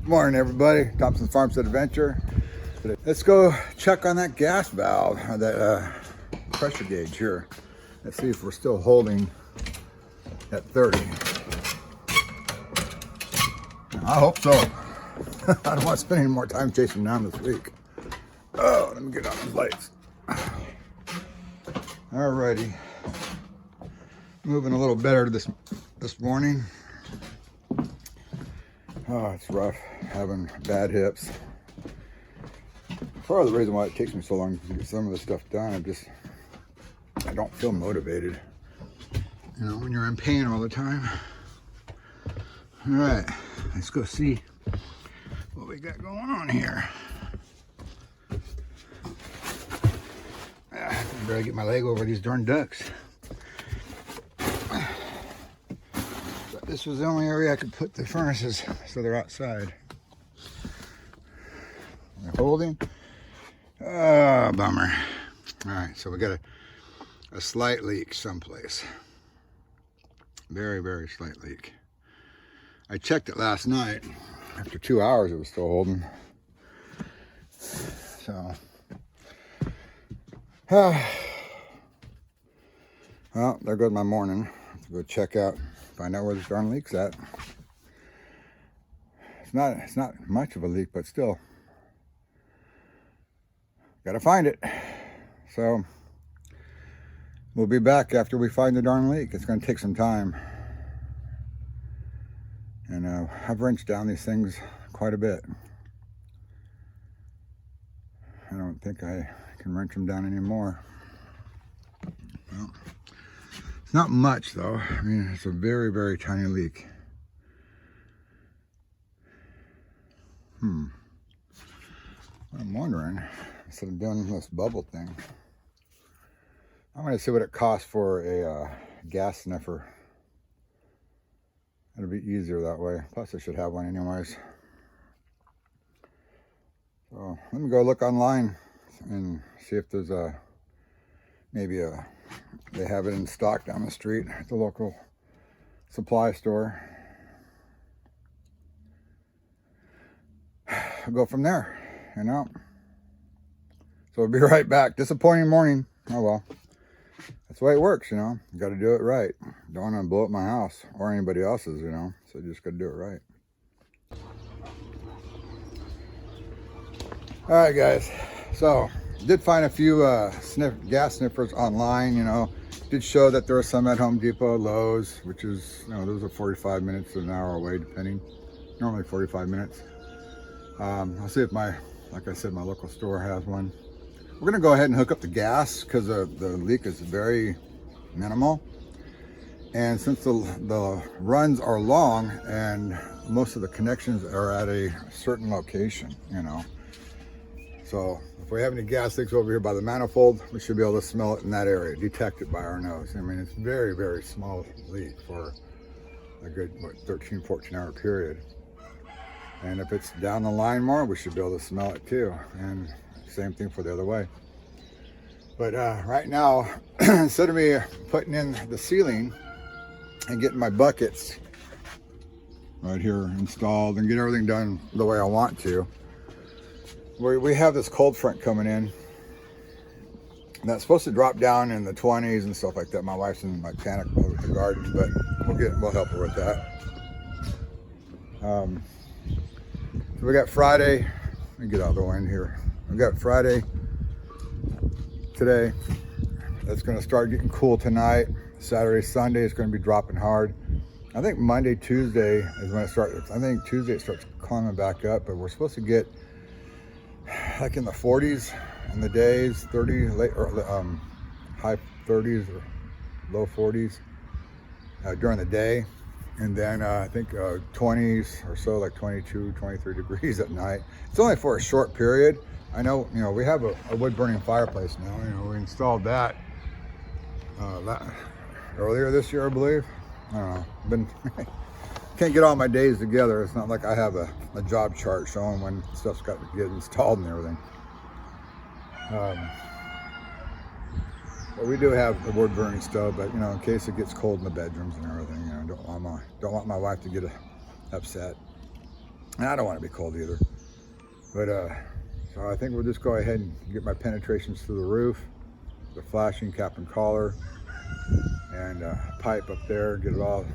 Morning everybody, Thompson's Farmstead Adventure. Let's go check on that gas valve, that pressure gauge here. Let's see if we're still holding at 30. I hope so. I don't want to spend any more time chasing down this week. Oh, let me get on these lights. Alrighty. Moving a little better this morning. Oh, it's rough having bad hips. Part of the reason why it takes me so long to get some of this stuff done, I don't feel motivated. You know, when you're in pain all the time. All right, let's go see what we got going on here. I better get my leg over these darn ducks. This was the only area I could put the furnaces, so they're outside. They're holding. Oh, bummer. All right, so we got a slight leak someplace. Very, very slight leak. I checked it last night. After 2 hours, it was still holding. So, well, there goes my morning. Let's go check out. Find out where this darn leak's at. It's not much of a leak, but still, gotta find it. So we'll be back after we find the darn leak. It's gonna take some time, and I've wrenched down these things quite a bit. I don't think I can wrench them down anymore. Well, it's not much though. I mean, it's a very, very tiny leak. I'm wondering, instead of doing this bubble thing, I'm going to see what it costs for a gas sniffer. It'll be easier that way. Plus, I should have one anyways. So let me go look online and see if there's they have it in stock down the street at the local supply store. I'll go from there, you know. So I'll be right back. Disappointing morning. Oh well. That's the way it works, you know. You got to do it right. Don't want to blow up my house or anybody else's, you know. So you just got to do it right. All right, guys. So did find a few gas sniffers online, you know. Did show that there are some at Home Depot, Lowe's, which is, you know, those are 45 minutes to an hour away, depending. Normally 45 minutes. I'll see if like I said, my local store has one. We're gonna go ahead and hook up the gas because the leak is very minimal. And since the runs are long and most of the connections are at a certain location, you know. So if we have any gas leaks over here by the manifold, we should be able to smell it in that area, detect it by our nose. I mean, it's very, very small leak for a good, 13, 14 hour period. And if it's down the line more, we should be able to smell it too. And same thing for the other way. But right now, instead of me putting in the ceiling and getting my buckets right here installed and get everything done the way I want to, we have this cold front coming in that's supposed to drop down in the 20s and stuff like that. My wife's in like panic mode with the garden, but we'll help her with that. So we got Friday. Let me get out of the wind here. We got Friday today. It's going to start getting cool tonight. Saturday, Sunday is going to be dropping hard. I think Monday, Tuesday is when it starts. I think Tuesday it starts climbing back up, but we're supposed to get like in the 40s in the days, 30 late or high 30s or low 40s during the day, and then I think 20s or so, like 22, 23 degrees at night. It's only for a short period. I know, you know, we have a wood burning fireplace now. You know, we installed that earlier this year, I believe. I don't know. Can't get all my days together. It's not like I have a job chart showing when stuff's got to get installed and everything. But we do have the wood burning stove, but you know, in case it gets cold in the bedrooms and everything, you know, don't want my wife to get upset. And I don't want to be cold either. But so I think we'll just go ahead and get my penetrations through the roof, the flashing cap and collar, and pipe up there, get it all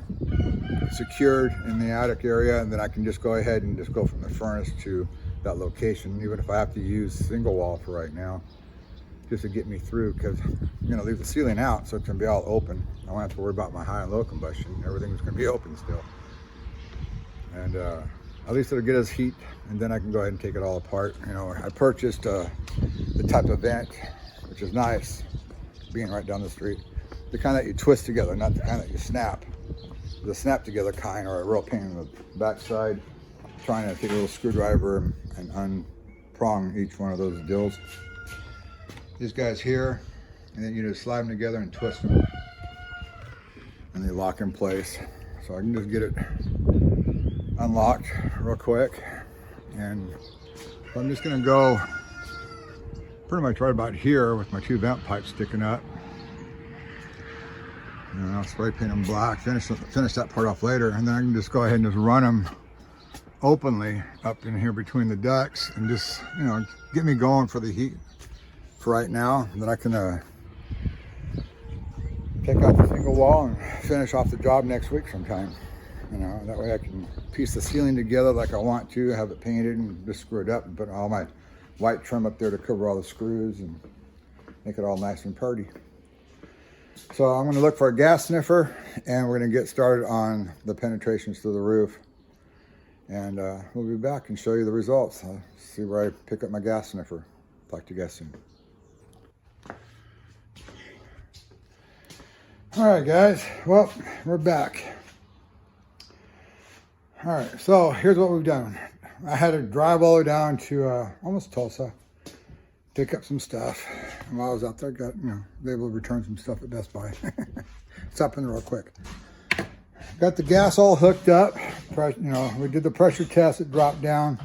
secured in the attic area, and then I can just go ahead and just go from the furnace to that location, even if I have to use single wall for right now, just to get me through, because I'm going to leave the ceiling out, so it's going to be all open. I won't have to worry about my high and low combustion. Everything's going to be open still. And at least it'll get us heat, and then I can go ahead and take it all apart. You know, I purchased the type of vent, which is nice, being right down the street. The kind that you twist together, not the kind that you snap. The snap together kind are a real pain in the backside. Trying to take a little screwdriver and unprong each one of those dills. These guys here, and then you just slide them together and twist them, and they lock in place. So I can just get it unlocked real quick, and I'm just gonna go pretty much right about here with my 2 vent pipes sticking up. And I'll spray paint them black, finish that part off later, and then I can just go ahead and just run them openly up in here between the ducts, and just, you know, get me going for the heat for right now. Then I can take out the single wall and finish off the job next week sometime. You know, that way I can piece the ceiling together like I want to, have it painted and just screw it up and put all my white trim up there to cover all the screws and make it all nice and pretty. So I'm going to look for a gas sniffer, and we're going to get started on the penetrations through the roof. And we'll be back and show you the results. I'll see where I pick up my gas sniffer. Talk to you guys soon. All right, guys. Well, we're back. All right, so here's what we've done. I had to drive all the way down to almost Tulsa, pick up some stuff. And while I was out there, got, you know, was able to return some stuff at Best Buy. It's happened real quick. Got the gas all hooked up. You know, we did the pressure test. It dropped down.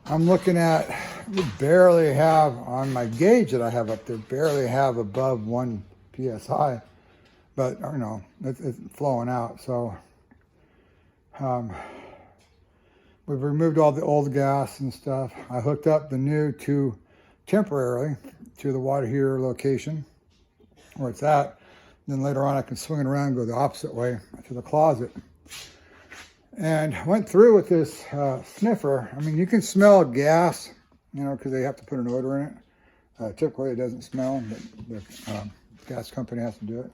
I'm looking at, we barely have on my gauge that I have up there, barely have above 1 psi, but you know, it's flowing out. So we've removed all the old gas and stuff. I hooked up the new temporarily to the water heater location where it's at. Then later on I can swing it around and go the opposite way to the closet. And went through with this sniffer. I mean, you can smell gas, you know, because they have to put an odor in it. Typically it doesn't smell, but the gas company has to do it.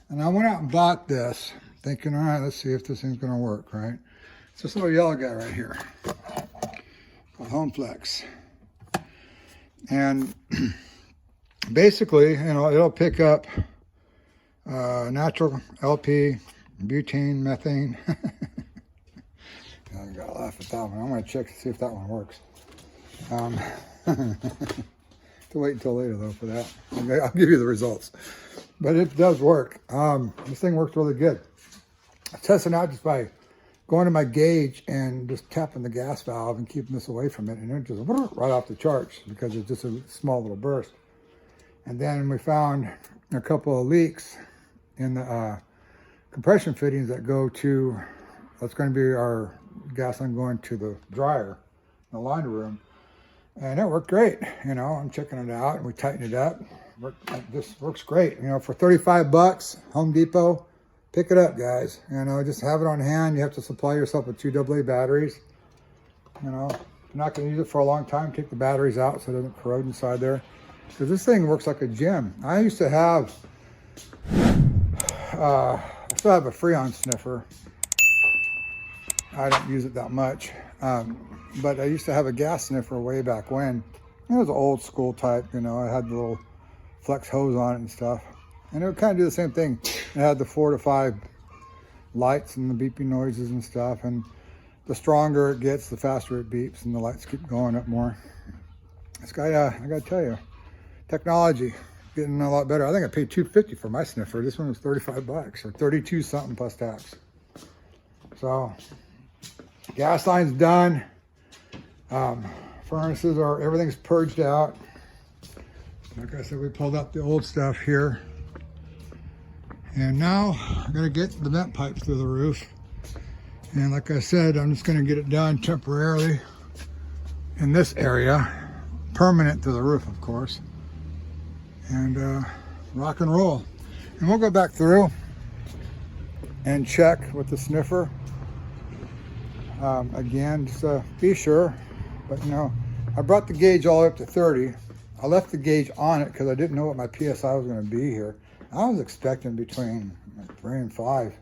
And I went out and bought this, thinking, all right, let's see if this thing's gonna work, right? It's this little yellow guy right here, called Home Flex. And basically, you know, it'll pick up natural LP, butane, methane. I gotta laugh at that one. I'm gonna check to see if that one works. To wait until later though for that. I'll give you the results. But it does work. This thing works really good. I tested it out just by going to my gauge and just tapping the gas valve and keeping this away from it, and it just right off the charts because it's just a small little burst. And then we found a couple of leaks in the compression fittings that go to, that's going to be our gas line going to the dryer in the laundry room. And it worked great. You know, I'm checking it out and we tightened it up. This works great. You know, for 35 bucks, Home Depot, pick it up, guys. You know, just have it on hand. You have to supply yourself with 2 AA batteries. You know, if you're not going to use it for a long time, take the batteries out so it doesn't corrode inside there. Because this thing works like a gem. I used to have, I still have a Freon sniffer. I don't use it that much. But I used to have a gas sniffer way back when. It was an old school type, you know. I had the little flex hose on it and stuff. And it would kind of do the same thing. It had the 4 to 5 lights and the beeping noises and stuff. And the stronger it gets, the faster it beeps and the lights keep going up more. This guy, I gotta tell you, technology getting a lot better. I think I paid $250 for my sniffer. This one was 35 bucks or 32 something plus tax. So gas line's done. Furnaces are, everything's purged out. Like I said, we pulled up the old stuff here. And now I'm gonna get the vent pipes through the roof. And like I said, I'm just gonna get it done temporarily in this area, permanent to the roof, of course, and rock and roll. And we'll go back through and check with the sniffer again, just to be sure. But you know, I brought the gauge all the way up to 30. I left the gauge on it because I didn't know what my PSI was going to be here. I was expecting between 3 and 5.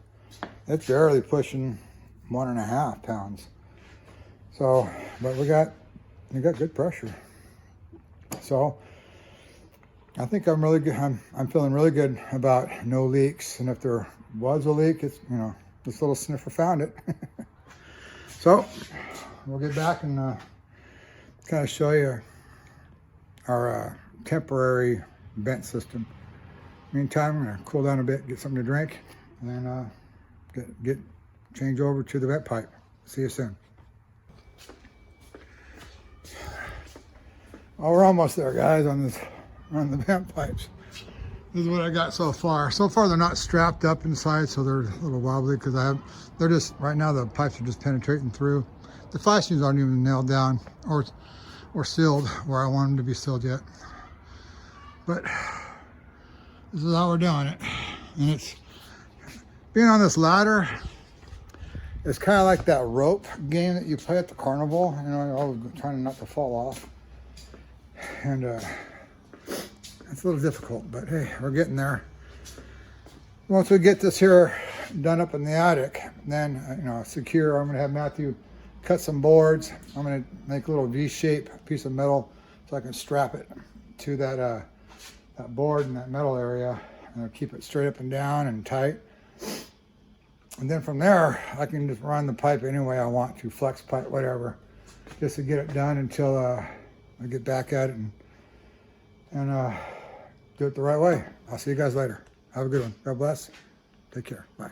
It's barely pushing 1.5 pounds. So, but we got good pressure. So I think I'm really good. I'm feeling really good about no leaks. And if there was a leak, it's, you know, this little sniffer found it. So we'll get back and kind of show you our temporary vent system. Meantime, I'm gonna cool down a bit, get something to drink, and then change over to the vent pipe. See you soon. Oh, we're almost there, guys, on the vent pipes. This is what I got so far. So far, they're not strapped up inside, so they're a little wobbly because they're just, right now, the pipes are just penetrating through. The fastenings aren't even nailed down or sealed where I want them to be sealed yet. But this is how we're doing it. And it's, being on this ladder, it's kind of like that rope game that you play at the carnival. You know, you're always trying not to fall off. And it's a little difficult, but hey, we're getting there. Once we get this here done up in the attic, then, you know, secure, I'm gonna have Matthew cut some boards. I'm gonna make a little V-shape piece of metal so I can strap it to that board in that metal area, and I'll keep it straight up and down and tight. And then from there, I can just run the pipe any way I want to, flex pipe, whatever, just to get it done until I get back at it and do it the right way. I'll see you guys later. Have a good one. God bless. Take care. Bye.